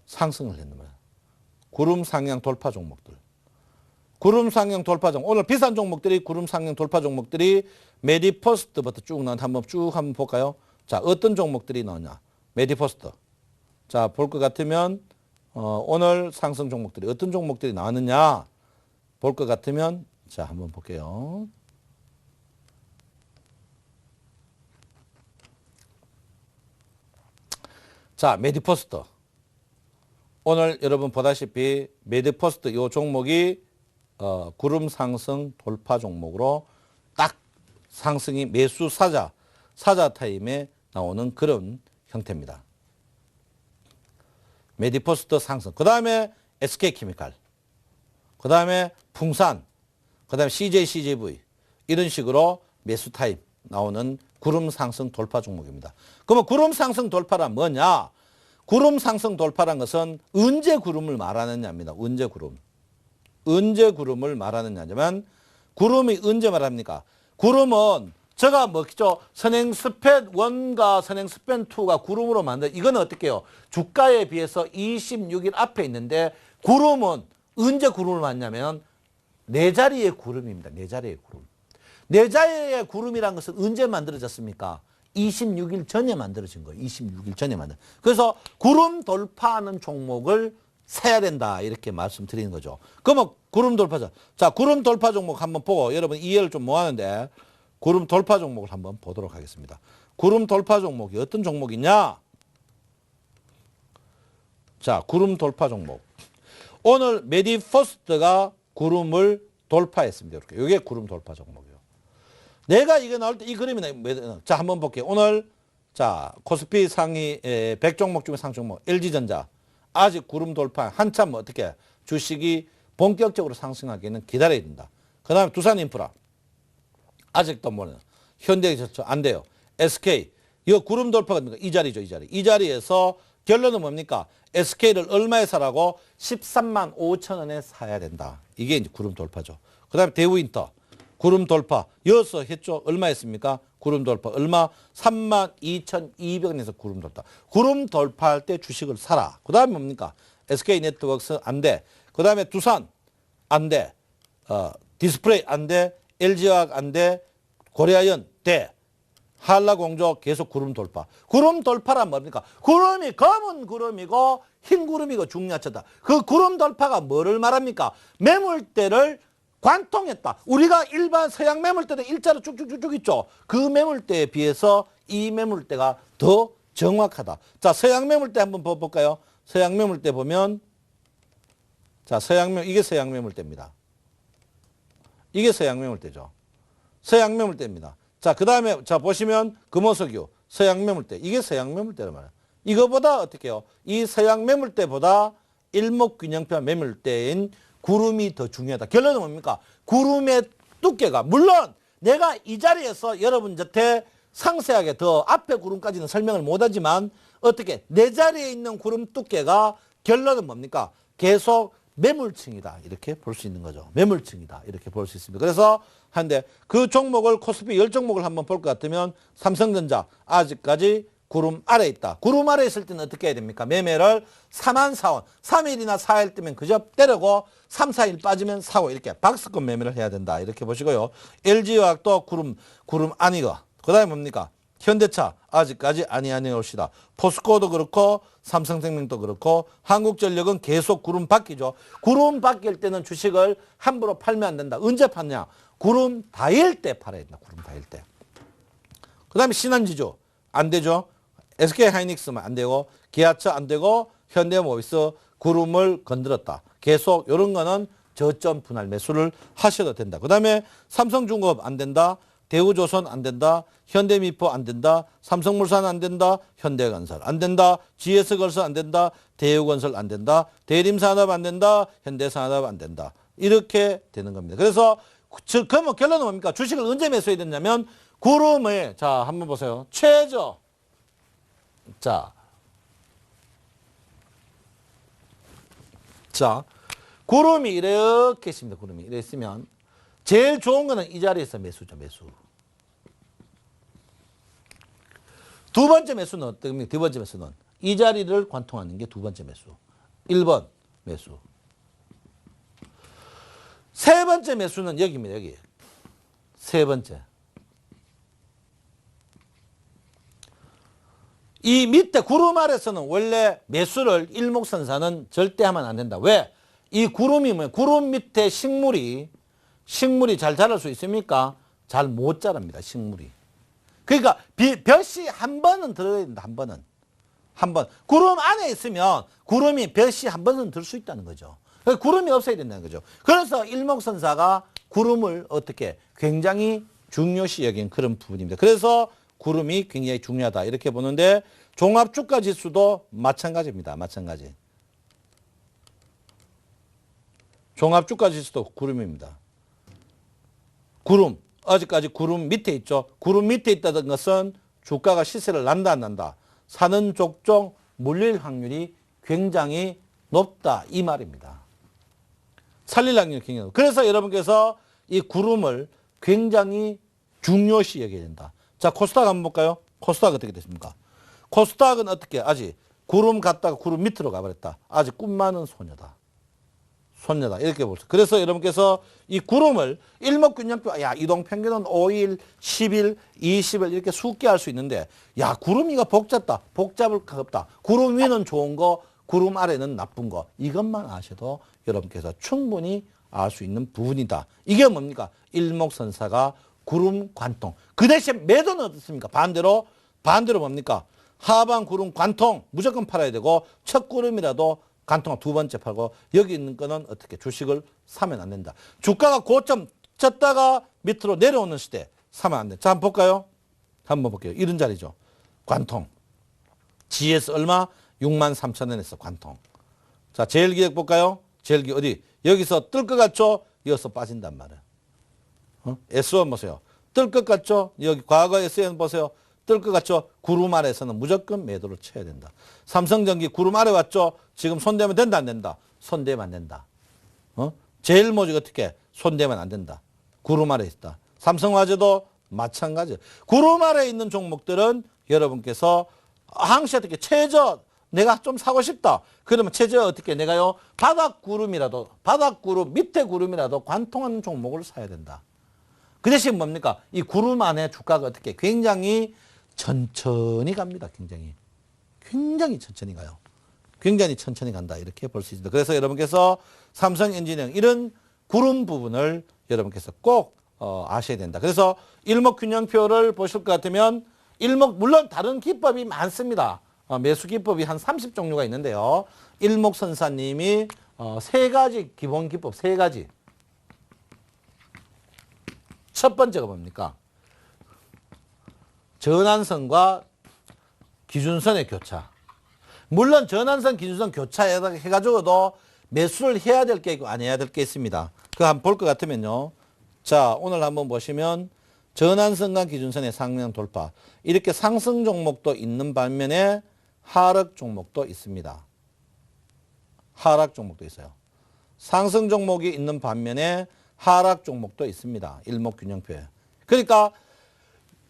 Speaker 1: 상승을 했는 거야. 구름 상향 돌파 종목들. 구름 상향 돌파 종목. 오늘 비싼 종목들이 구름 상향 돌파 종목들이 메디포스트부터 쭉 나온 한번 볼까요? 자, 어떤 종목들이 나오냐? 메디포스트. 자, 볼 것 같으면 오늘 상승 종목들이 어떤 종목들이 나왔느냐? 볼 것 같으면 자, 한번 볼게요. 자, 메디포스트. 오늘 여러분 보다시피 메디포스트 이 종목이 구름 상승 돌파 종목으로 딱 상승이 매수 사자 타임에 나오는 그런 형태입니다. 메디포스트 상승. 그 다음에 SK케미칼. 그 다음에 풍산. 그 다음에 CJCJV. 이런 식으로 매수 타임 나오는 구름 상승 돌파 종목입니다. 그러면 구름 상승 돌파란 뭐냐? 구름 상승 돌파란 것은 언제 구름을 말하느냐입니다. 언제 구름. 언제 구름을 말하느냐면 구름이 언제 말합니까? 구름은 제가 뭐죠? 선행스팬 1과 선행스팬 2가 구름으로 만든 이건 어떻게 해요? 주가에 비해서 26일 앞에 있는데 구름은 언제 구름을 만냐면 네 자리의 구름입니다. 네 자리의 구름. 네 자리의 구름이란 것은 언제 만들어졌습니까? 26일 전에 만들어진 거예요. 26일 전에 만들. 그래서 구름 돌파하는 종목을 사야 된다. 이렇게 말씀드리는 거죠. 그러면 구름 돌파죠. 자, 구름 돌파 종목 한번 보고 여러분 이해를 좀 뭐 하는데 구름 돌파 종목을 한번 보도록 하겠습니다. 구름 돌파 종목이 어떤 종목이냐? 자, 구름 돌파 종목. 오늘 메디포스트가 구름을 돌파했습니다. 이렇게. 이게 구름 돌파 종목이에요. 내가 이거 나올 때 이 그림이 자, 한번 볼게요. 오늘 자, 코스피 상위 100종목 중에 상종목 LG전자 아직 구름 돌파 한참 어떻게 주식이 본격적으로 상승하기에는 기다려야 된다. 그 다음에 두산인프라 아직도 모르는 현대기술처 안 돼요. SK 이거 구름 돌파가 뭡니까? 이 자리죠. 이 자리. 이 자리에서 결론은 뭡니까? SK를 얼마에 사라고? 13만 5천 원에 사야 된다. 이게 이제 구름 돌파죠. 그 다음에 대우인터 구름 돌파 여기서 했죠. 얼마 했습니까? 구름 돌파 얼마? 3만 2,200원에서 구름 돌파. 구름 돌파할 때 주식을 사라. 그 다음에 뭡니까? SK네트워크스 안 돼. 그 다음에 두산 안 돼. 디스플레이 안 돼. LG화학 안 돼. 고려아연 돼. 한라공조 계속 구름 돌파. 구름 돌파란 뭡니까? 구름이 검은 구름이고 흰 구름이고 중야처다. 그 구름 돌파가 뭐를 말합니까? 매물대를 관통했다. 우리가 일반 서양 매물대도 일자로 쭉쭉쭉쭉 있죠. 그 매물대에 비해서 이 매물대가 더 정확하다. 자, 서양 매물대 한번 볼까요? 서양 매물대 보면 자, 이게 서양 매물대입니다. 이게 서양 매물대죠. 서양 매물대입니다. 자, 그 다음에 자 보시면 금호석유 서양 매물대. 이게 서양 매물대란 말이에요. 이거보다 어떻게 해요? 이 서양 매물대보다 일목균형표 매물대인 구름이 더 중요하다. 결론은 뭡니까? 구름의 두께가 물론 내가 이 자리에서 여러분 곁에 상세하게 더 앞에 구름까지는 설명을 못하지만 어떻게 내 자리에 있는 구름 두께가 결론은 뭡니까? 계속 매물층이다 이렇게 볼 수 있는 거죠. 매물층이다 이렇게 볼 수 있습니다. 그래서 한데 그 종목을 코스피 10종목을 한번 볼 것 같으면 삼성전자 아직까지 구름 아래에 있다. 구름 아래에 있을 때는 어떻게 해야 됩니까? 매매를 4만 4원 3일이나 4일 뜨면 그저 때리고 3, 4일 빠지면 사고 이렇게 박스권 매매를 해야 된다 이렇게 보시고요. LG화학도 구름 아니고 그 다음에 뭡니까? 현대차 아직까지 아니하네 옵시다. 포스코도 그렇고 삼성생명도 그렇고 한국전력은 계속 구름 바뀌죠. 구름 바뀔 때는 주식을 함부로 팔면 안 된다. 언제 팔냐? 구름 다일 때 팔아야 된다. 구름 다일 때. 그 다음에 신한지주 안 되죠. SK하이닉스만 안 되고 기아차 안 되고 현대모비스 구름을 건드렸다. 계속 이런 거는 저점 분할 매수를 하셔도 된다. 그 다음에 삼성중공업 안 된다. 대우조선 안 된다. 현대미포 안 된다. 삼성물산 안 된다. 현대건설 안 된다. GS건설 안 된다. 대우건설 안 된다. 대림산업 안 된다. 현대산업 안 된다. 이렇게 되는 겁니다. 그래서 그러면 결론은 뭡니까? 주식을 언제 매수해야 되냐면 구름의 자 한번 보세요. 최저 자 구름이 이렇게 있습니다. 구름이 이렇게 있으면 제일 좋은 거는 이 자리에서 매수죠. 매수. 두 번째 매수는 어떻습니까? 두 번째 매수는 이 자리를 관통하는 게 두 번째 매수. 1번 매수. 세 번째 매수는 여기입니다. 여기. 세 번째. 이 밑에 구름 아래서는 원래 매수를 일목선사는 절대 하면 안 된다. 왜? 이 구름이 뭐예요? 구름 밑에 식물이 잘 자랄 수 있습니까? 잘 못 자랍니다. 식물이. 그러니까 볕이 한 번은 들어야 된다. 한 번은. 한 번. 구름 안에 있으면 구름이 볕이 한 번은 들 수 있다는 거죠. 구름이 없어야 된다는 거죠. 그래서 일목선사가 구름을 어떻게 굉장히 중요시 여긴 그런 부분입니다. 그래서 구름이 굉장히 중요하다. 이렇게 보는데 종합주가지수도 마찬가지입니다. 마찬가지. 종합주가지수도 구름입니다. 구름. 아직까지 구름 밑에 있죠. 구름 밑에 있다는 것은 주가가 시세를 난다 안 난다. 사는 족족 물릴 확률이 굉장히 높다 이 말입니다. 살릴 확률이 굉장히 높다. 그래서 여러분께서 이 구름을 굉장히 중요시 여겨야 된다. 자, 코스닥 한번 볼까요? 코스닥 어떻게 됐습니까? 코스닥은 어떻게 아직 구름 갔다가 구름 밑으로 가버렸다. 아직 꿈 많은 소녀다. 손녀다. 이렇게 볼 수. 그래서 여러분께서 이 구름을 일목균형표, 야, 이동평균은 5일, 10일, 20일 이렇게 수개 할 수 있는데, 야, 구름이가 복잡다. 복잡을 가깝다. 구름 위는 좋은 거, 구름 아래는 나쁜 거. 이것만 아셔도 여러분께서 충분히 알 수 있는 부분이다. 이게 뭡니까? 일목선사가 구름 관통. 그 대신 매도는 어떻습니까? 반대로 뭡니까? 하방 구름 관통 무조건 팔아야 되고 첫 구름이라도 관통 두 번째 팔고 여기 있는 거는 어떻게 주식을 사면 안 된다. 주가가 고점 쳤다가 밑으로 내려오는 시대 사면 안 된다. 자, 한번 볼까요? 한번 볼게요. 이런 자리죠. 관통. GS 얼마? 63,000원에서 관통. 자, 제일기획 볼까요? 제일기획 어디? 여기서 뜰 것 같죠? 여기서 빠진단 말이에요. S1 보세요. 뜰 것 같죠? 여기 과거 S1 보세요. 뜰 것 같죠? 구름 아래에서는 무조건 매도를 쳐야 된다. 삼성전기 구름 아래 왔죠? 지금 손대면 된다 안 된다? 손대면 안 된다. 제일모직 어떻게? 손대면 안 된다. 구름 아래 있다. 삼성화재도 마찬가지. 구름 아래 있는 종목들은 여러분께서 항시 어떻게 최저 내가 좀 사고 싶다. 그러면 최저 어떻게 내가요? 바닥 구름 밑에 구름이라도 관통하는 종목을 사야 된다. 그 대신 뭡니까? 이 구름 안에 주가가 어떻게 굉장히 천천히 갑니다. 굉장히 천천히 가요. 굉장히 천천히 간다. 이렇게 볼 수 있습니다. 그래서 여러분께서 삼성엔지니어링 이런 구름 부분을 여러분께서 꼭 아셔야 된다. 그래서 일목균형표를 보실 것 같으면 물론 다른 기법이 많습니다. 매수 기법이 한 30종류가 있는데요. 일목선사님이 세 가지 기본 기법 세 가지. 첫 번째가 뭡니까? 전환선과 기준선의 교차. 물론 전환선, 기준선 교차해가지고도 매수를 해야 될 게 있고 안 해야 될 게 있습니다. 그거 한번 볼 것 같으면요. 자, 오늘 한번 보시면 전환선과 기준선의 상량 돌파. 이렇게 상승 종목도 있는 반면에 하락 종목도 있습니다. 하락 종목도 있어요. 상승 종목이 있는 반면에 하락 종목도 있습니다. 일목균형표에. 그러니까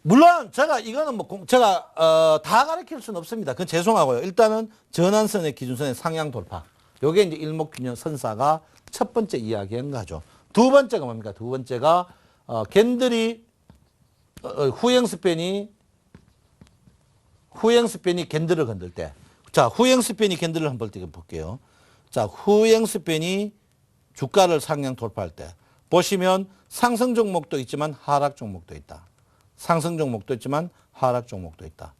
Speaker 1: 물론 제가 이거는 뭐 제가 다 가르칠 수는 없습니다. 그건 죄송하고요. 일단은 전환선의 기준선의 상향 돌파. 요게 이제 일목균형 선사가 첫 번째 이야기한 거죠. 두 번째가 뭡니까? 두 번째가 캔들이 후행 스팬이 캔들을 건들 때. 자, 후행 스팬이 캔들을 한번 볼게요. 자, 후행 스팬이 주가를 상향 돌파할 때 보시면 상승 종목도 있지만 하락 종목도 있다. 상승 종목도 있지만 하락 종목도 있다.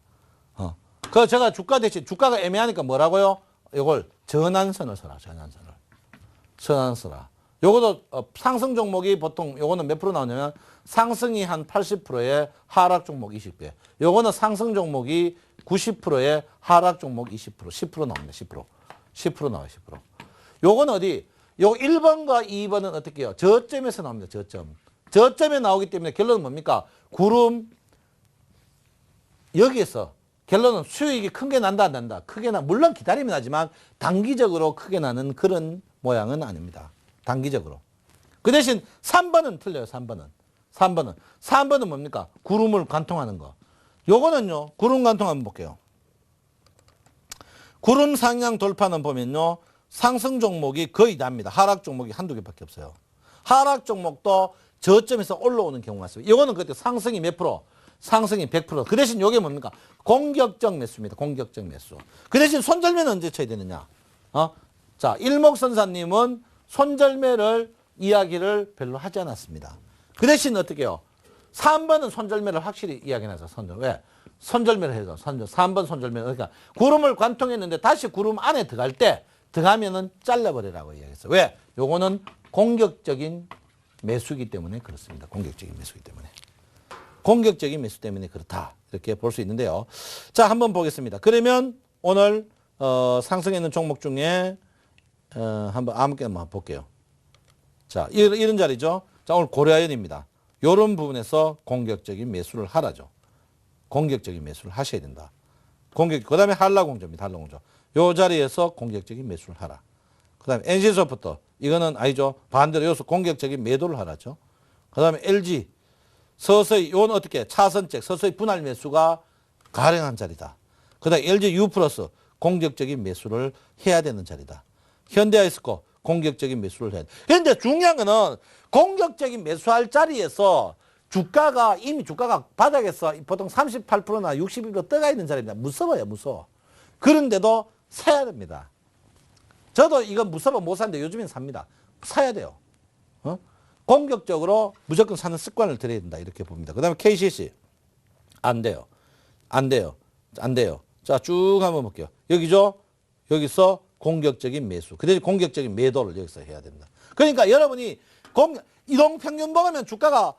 Speaker 1: 그 제가 주가 대신 주가가 애매하니까 뭐라고요? 이걸 전환선을 써라. 전환선을 써라. 요것도 상승 종목이 보통 요거는 몇 프로 나오냐면 상승이 한 80%에 하락 종목 20%. 요거는 상승 종목이 90%에 하락 종목 20%. 10% 나옵니다. 10% 나와요. 10%. 요거는 어디? 요 1번과 2번은 어떻게 해요? 저점에서 나옵니다. 저점. 저점에 나오기 때문에 결론은 뭡니까? 구름 여기에서 결론은 수익이 큰 게 난다 안 난다. 크게 물론 기다리면 나지만 단기적으로 크게 나는 그런 모양은 아닙니다. 단기적으로. 그 대신 3번은 틀려요. 3번은 뭡니까? 구름을 관통하는 거. 요거는요. 구름 관통 한번 볼게요. 구름 상향 돌파는 보면요. 상승 종목이 거의 납니다. 하락 종목이 한두 개밖에 없어요. 하락 종목도 저점에서 올라오는 경우가 있어요. 이거는 그때 상승이 몇 프로? 상승이 100%. 그 대신 이게 뭡니까? 공격적 매수입니다. 공격적 매수. 그 대신 손절매는 언제 쳐야 되느냐? 자, 일목선사님은 손절매를 이야기를 별로 하지 않았습니다. 그 대신 어떻게 해요? 3번은 손절매를 확실히 이야기해서 손절. 왜? 손절매를 해서 3번 손절매. 그러니까 구름을 관통했는데 다시 구름 안에 들어갈 때 들어가면은 잘라버리라고 이야기했어요. 왜? 요거는 공격적인 매수기 때문에 그렇습니다. 공격적인 매수기 때문에. 공격적인 매수 때문에 그렇다. 이렇게 볼 수 있는데요. 자, 한번 보겠습니다. 그러면 오늘 상승했는 종목 중에 한번 아무거나 한번 볼게요. 자, 이런 자리죠. 자, 오늘 고려아연입니다. 이런 부분에서 공격적인 매수를 하라죠. 공격적인 매수를 하셔야 된다. 그 다음에 한라공조입니다. 한라공조. 요 자리에서 공격적인 매수를 하라. 그 다음에 NC소프트. 이거는 아니죠. 반대로 여기서 공격적인 매도를 하라죠. 그 다음에 LG. 서서히, 요건 어떻게? 차선책, 서서히 분할 매수가 가능한 자리다. 그 다음에 LG U 플러스. 공격적인 매수를 해야 되는 자리다. 현대아이스코. 공격적인 매수를 해야 돼. 그런데 중요한 거는 공격적인 매수할 자리에서 이미 주가가 바닥에서 보통 38%나 60% 떠가 있는 자리입니다. 무서워요, 무서워. 그런데도 사야 됩니다. 저도 이건 무서워 못 사는데 요즘엔 삽니다. 사야 돼요. 공격적으로 무조건 사는 습관을 들여야 된다. 이렇게 봅니다. 그 다음에 KCC. 안 돼요. 자, 쭉 한번 볼게요. 여기죠? 여기서 공격적인 매수. 그 대신 공격적인 매도를 여기서 해야 된다. 그러니까 여러분이 이동평균 먹으면 주가가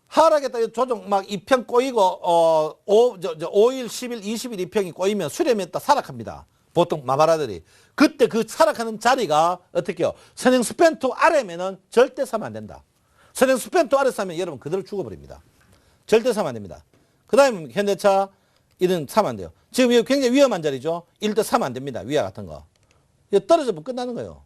Speaker 1: 하락했다. 조정 막 2평 꼬이고 5일, 10일, 20일 2평이 꼬이면 수렴했다 하락합니다. 보통 마마라들이. 그때 그 하락하는 자리가 어떻게 해요? 선행 스팬2 아래면은 절대 사면 안 된다. 선행 스팬2 아래 사면 여러분 그대로 죽어버립니다. 절대 사면 안 됩니다. 그 다음에 현대차 이런 사면 안 돼요. 지금 이거 굉장히 위험한 자리죠. 이럴 때 사면 안 됩니다. 위와 같은 거. 이거 떨어지면 끝나는 거예요.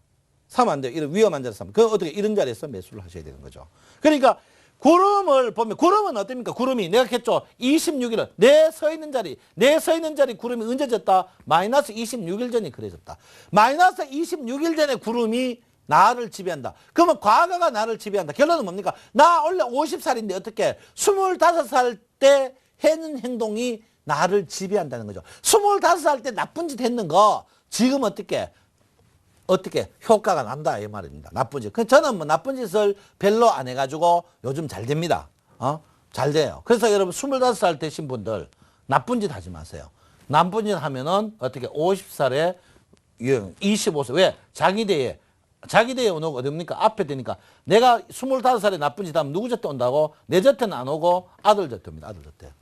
Speaker 1: 사면 안 돼요. 이런 위험한 자리 사면. 어떻게 이런 자리에서 매수를 하셔야 되는 거죠. 그러니까 구름을 보면 구름은 어떻습니까? 구름이 내가 했죠. 26일은 내 서 있는 자리 구름이 언제 졌다? 마이너스 26일 전이 그래졌다. 마이너스 26일 전에 구름이 나를 지배한다. 그러면 과거가 나를 지배한다. 결론은 뭡니까? 나 원래 50살인데 어떻게 25살 때 했는 행동이 나를 지배한다는 거죠. 25살 때 나쁜 짓 했는 거 지금 어떻게 효과가 난다 이 말입니다. 나쁜 짓. 저는 뭐 나쁜 짓을 별로 안 해가지고 요즘 잘 됩니다. 잘 돼요. 그래서 여러분 25살 되신 분들 나쁜 짓 하지 마세요. 나쁜 짓 하면은 어떻게 50살에 25세 왜 자기 대에 오는 거 어딥니까? 앞에 되니까 내가 25살에 나쁜 짓 하면 누구 젖대 온다고? 내 젖대는 안 오고 아들 젖대 옵니다. 아들 젖대.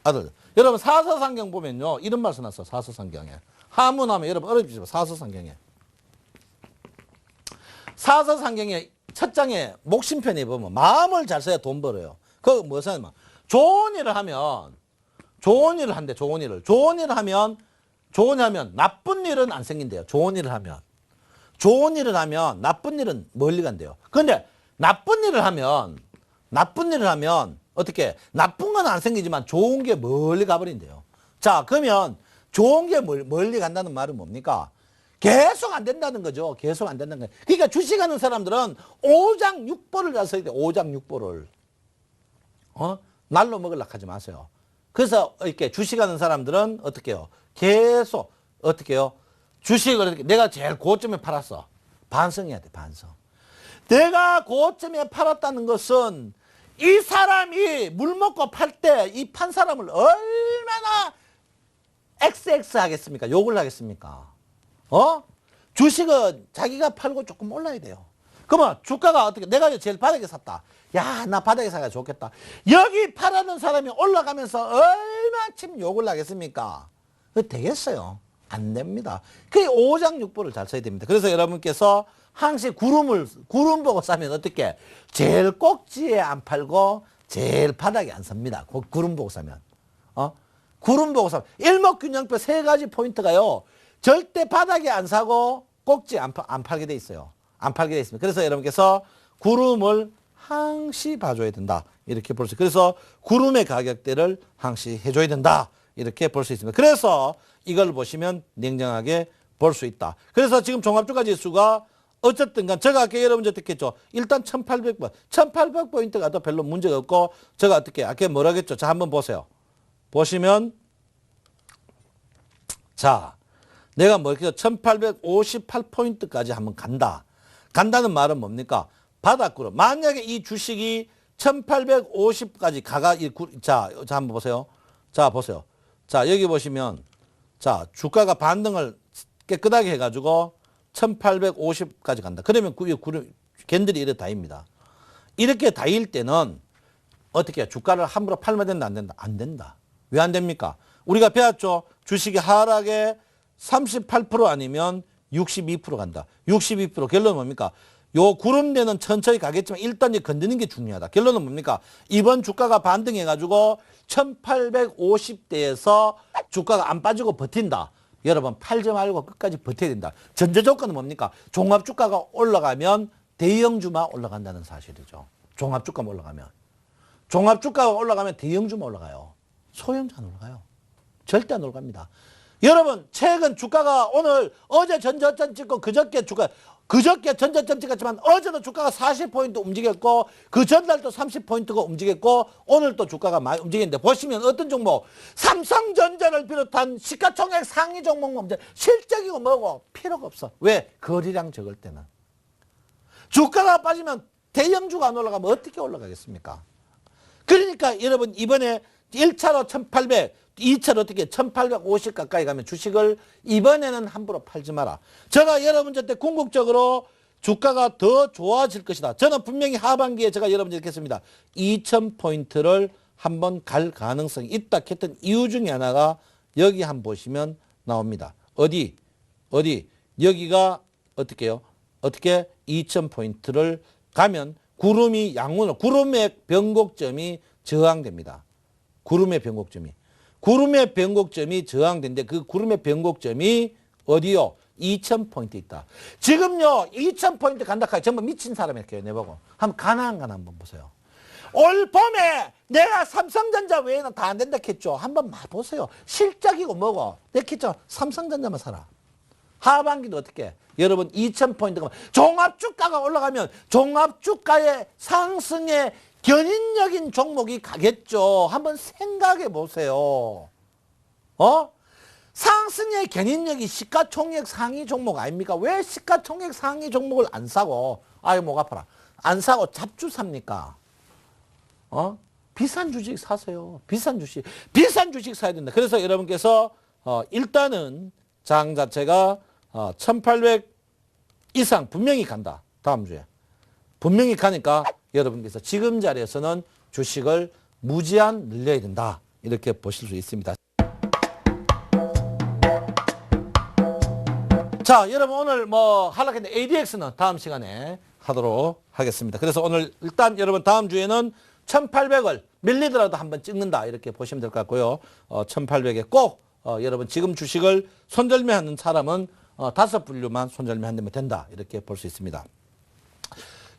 Speaker 1: 아들. 여러분 사서상경 보면요 이런 말 써놨어. 사서상경에. 하문하면 여러분 어렵지만 사서상경에. 사서상경에 첫 장에 목심편에 보면 마음을 잘 써야 돈 벌어요. 그거 무엇이냐면 좋은 일을 한대. 좋은 일을 하면 좋은 일 하면 나쁜 일은 안 생긴대요. 좋은 일을 하면. 좋은 일을 하면 나쁜 일은 멀리 간대요. 그런데 나쁜 일을 하면 어떻게 나쁜 건 안 생기지만 좋은 게 멀리 가버린대요. 자, 그러면 좋은 게 멀리 간다는 말은 뭡니까? 계속 안 된다는 거죠. 계속 안 된다는 거예요. 그러니까 주식하는 사람들은 오장육보를 잘 써야 돼요. 오장육보를. 날로 먹으려고 하지 마세요. 그래서 이렇게 주식하는 사람들은 어떻게 해요? 계속 어떻게 해요? 주식을 이렇게 내가 제일 고점에 팔았어. 반성해야 돼. 반성. 내가 고점에 팔았다는 것은 이 사람이 물 먹고 팔 때 이 판 사람을 얼마나 XX 하겠습니까? 욕을 하겠습니까? 주식은 자기가 팔고 조금 올라야 돼요. 그러면 주가가 어떻게, 내가 제일 바닥에 샀다. 야, 나 바닥에 사가 좋겠다. 여기 팔아는 사람이 올라가면서 얼마큼 욕을 하겠습니까? 그거 되겠어요? 안 됩니다. 그 오장육부를 잘 써야 됩니다. 그래서 여러분께서 항상 구름 보고 사면 어떻게? 제일 꼭지에 안 팔고 제일 바닥에 안 삽니다. 구름 보고 사면. 구름 보고 사면. 일목균형표 세 가지 포인트가요. 절대 바닥에 안 사고 꼭지 안 팔게 돼 있어요. 안 팔게 돼 있습니다. 그래서 여러분께서 구름을 항시 봐줘야 된다. 이렇게 볼 수 있어요. 그래서 구름의 가격대를 항시 해줘야 된다. 이렇게 볼 수 있습니다. 그래서 이걸 보시면 냉정하게 볼 수 있다. 그래서 지금 종합주가 지수가 어쨌든 간 제가 아까 여러분들 어떻게 했죠? 일단 1800번. 1800포인트가 더 별로 문제가 없고 제가 어떻게 아까 뭐라 했죠? 자, 한번 보세요. 보시면 자, 내가 뭐 이렇게 1858포인트까지 한번 간다. 간다는 말은 뭡니까? 바닥구름. 만약에 이 주식이 1850까지 자, 한번 보세요. 자, 보세요. 자, 여기 보시면 자, 주가가 반등을 깨끗하게 해가지고 1850까지 간다. 그러면 캔들이 이렇게 다입니다. 이렇게 다일 때는 어떻게 해요? 주가를 함부로 팔면 된다, 안 된다? 안 된다. 왜 안 됩니까? 우리가 배웠죠? 주식이 하락에 38% 아니면 62% 간다. 62% 결론은 뭡니까? 요 구름대는 천천히 가겠지만 일단 건드는 게 중요하다. 결론은 뭡니까? 이번 주가가 반등해가지고 1850대에서 주가가 안 빠지고 버틴다. 여러분 팔지 말고 끝까지 버텨야 된다. 전제 조건은 뭡니까? 종합주가가 올라가면 대형주만 올라간다는 사실이죠. 종합주가만 올라가면. 종합주가가 올라가면 대형주만 올라가요. 소형주 안 올라가요. 절대 안 올라갑니다. 여러분 최근 주가가 어제 전저점 찍고 그저께 전저점 찍었지만 어제도 주가가 40포인트 움직였고 그 전날도 30포인트가 움직였고 오늘 또 주가가 많이 움직였는데 보시면 어떤 종목 삼성전자를 비롯한 시가총액 상위 종목 실적이고 뭐고 필요가 없어. 왜? 거래량 적을 때는. 주가가 빠지면 대형주가 안 올라가면 어떻게 올라가겠습니까? 그러니까 여러분 이번에 1차로 1800 2차로 어떻게 1850 가까이 가면 주식을 이번에는 함부로 팔지 마라. 제가 여러분한테 궁극적으로 주가가 더 좋아질 것이다. 저는 분명히 하반기에 제가 여러분들께 했습니다. 2000포인트를 한번 갈 가능성이 있다 했던 이유 중에 하나가 여기 한번 보시면 나옵니다. 어디? 여기가 어떻게 해요? 어떻게 2000포인트를 가면 구름의 변곡점이 저항됩니다. 구름의 변곡점이 저항된데 그 구름의 변곡점이 어디요? 2000포인트 있다. 지금요 2000포인트 간다 하니 전부 미친 사람이었게요. 내보고 한번 가능한 거 한번 보세요. 올 봄에 내가 삼성전자 외에는 다 안 된다 했죠. 한번 보세요. 실적이고 뭐고 내가 했죠. 삼성전자만 사라. 하반기도 어떻게 여러분 2000포인트가 종합주가가 올라가면 종합주가의 상승에 견인적인 종목이 가겠죠. 한번 생각해 보세요. 상승의 견인력이 시가총액 상위 종목 아닙니까? 왜 시가총액 상위 종목을 안 사고 아유 목 아파라. 안 사고 잡주 삽니까? 비싼 주식 사세요. 비싼 주식 사야 된다. 그래서 여러분께서 일단은 장 자체가 1800 이상 분명히 간다. 다음 주에. 분명히 가니까 여러분께서 지금 자리에서는 주식을 무제한 늘려야 된다. 이렇게 보실 수 있습니다. 자, 여러분 오늘 하락했는데 ADX는 다음 시간에 하도록 하겠습니다. 그래서 오늘 일단 여러분 다음 주에는 1800을 밀리더라도 한번 찍는다. 이렇게 보시면 될 것 같고요. 1800에 꼭 여러분 지금 주식을 손절매하는 사람은 5분류만 손절매한다면 된다. 이렇게 볼 수 있습니다.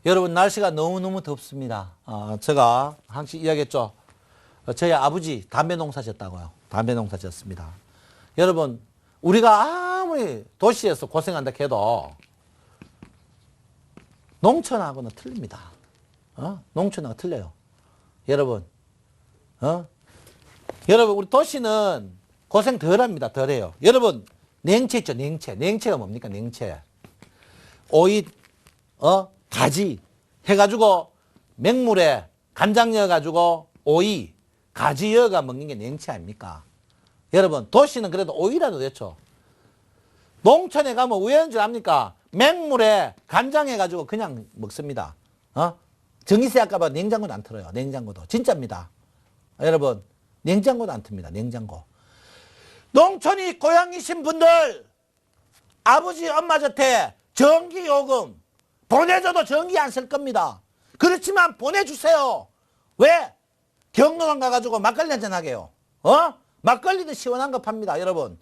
Speaker 1: 여러분 날씨가 너무너무 덥습니다. 제가 항상 이야기했죠. 저희 아버지 담배 농사셨다고요. 담배 농사셨습니다. 여러분 우리가 아무리 도시에서 고생한다 해도 농촌하고는 틀립니다. 농촌하고 틀려요. 여러분 여러분 우리 도시는 고생 덜합니다. 덜해요. 여러분 냉채 있죠. 냉채가 뭡니까? 냉채 오이 가지 해가지고 맹물에 간장 넣어가지고 오이 가지 여가 먹는 게 냉채 아닙니까? 여러분 도시는 그래도 오이라도 됐죠. 농촌에 가면 왜 하는 줄 압니까? 맹물에 간장 해가지고 그냥 먹습니다. 전기세 아까봐 냉장고도 안 틀어요. 냉장고도 진짜입니다. 여러분 냉장고도 안 틉니다. 냉장고. 농촌이 고향이신 분들 아버지 엄마 곁에 전기요금 보내줘도 전기 안 쓸 겁니다. 그렇지만 보내주세요. 왜? 경로당 가가지고 막걸리 한잔 하게요. 막걸리도 시원한 거 팝니다. 여러분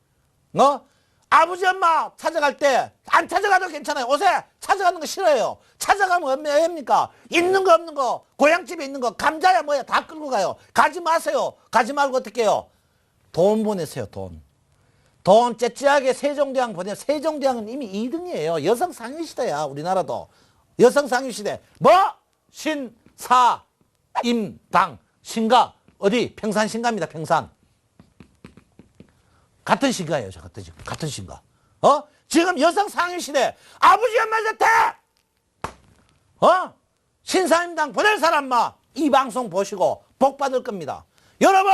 Speaker 1: 아버지 엄마 찾아갈 때 안 찾아가도 괜찮아요. 옷에 찾아가는 거 싫어요. 찾아가면 왜입니까? 있는 거 없는 거 고향집에 있는 거 감자야 뭐야 다 끌고 가요. 가지 마세요. 가지 말고 어떻게 해요? 돈 보내세요. 돈 째째하게 세종대왕 보내요. 세종대왕은 이미 2등이에요. 여성 상위시대야. 우리나라도 여성 상위시대. 뭐? 신사 임당 신가 어디? 평산 신가입니다. 평산 같은 신가예요. 같은 신가. 지금 여성 상위시대 아버지 엄마 곁에 신사임당 보낼 사람만 이 방송 보시고 복 받을 겁니다. 여러분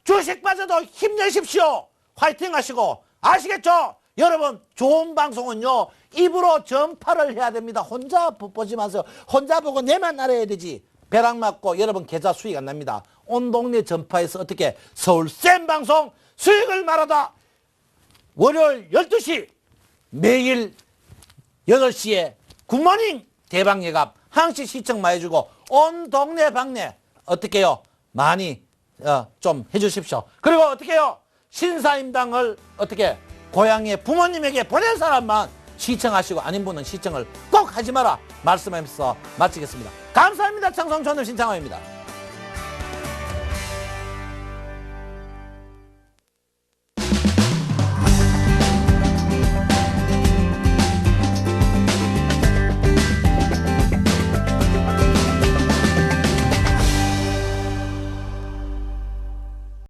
Speaker 1: 주식 빠져도 힘내십시오. 화이팅 하시고 아시겠죠? 여러분 좋은 방송은요 입으로 전파를 해야 됩니다. 혼자 보지 마세요. 혼자 보고 내만 알아야 되지. 벼락 맞고 여러분 계좌 수익 안 납니다. 온 동네 전파해서 어떻게 서울 센 방송 수익을 말하다 월요일 12시 매일 8시에 굿모닝 대방예갑 항시 시청 많이 해주고 온 동네 방네 어떻게 해요? 많이 좀 해주십시오. 그리고 어떻게 해요? 신사임당을 어떻게 고향의 부모님에게 보낸 사람만 시청하시고 아닌 분은 시청을 꼭 하지 마라 말씀하면서 마치겠습니다. 감사합니다. 청송촌의 신창호입니다.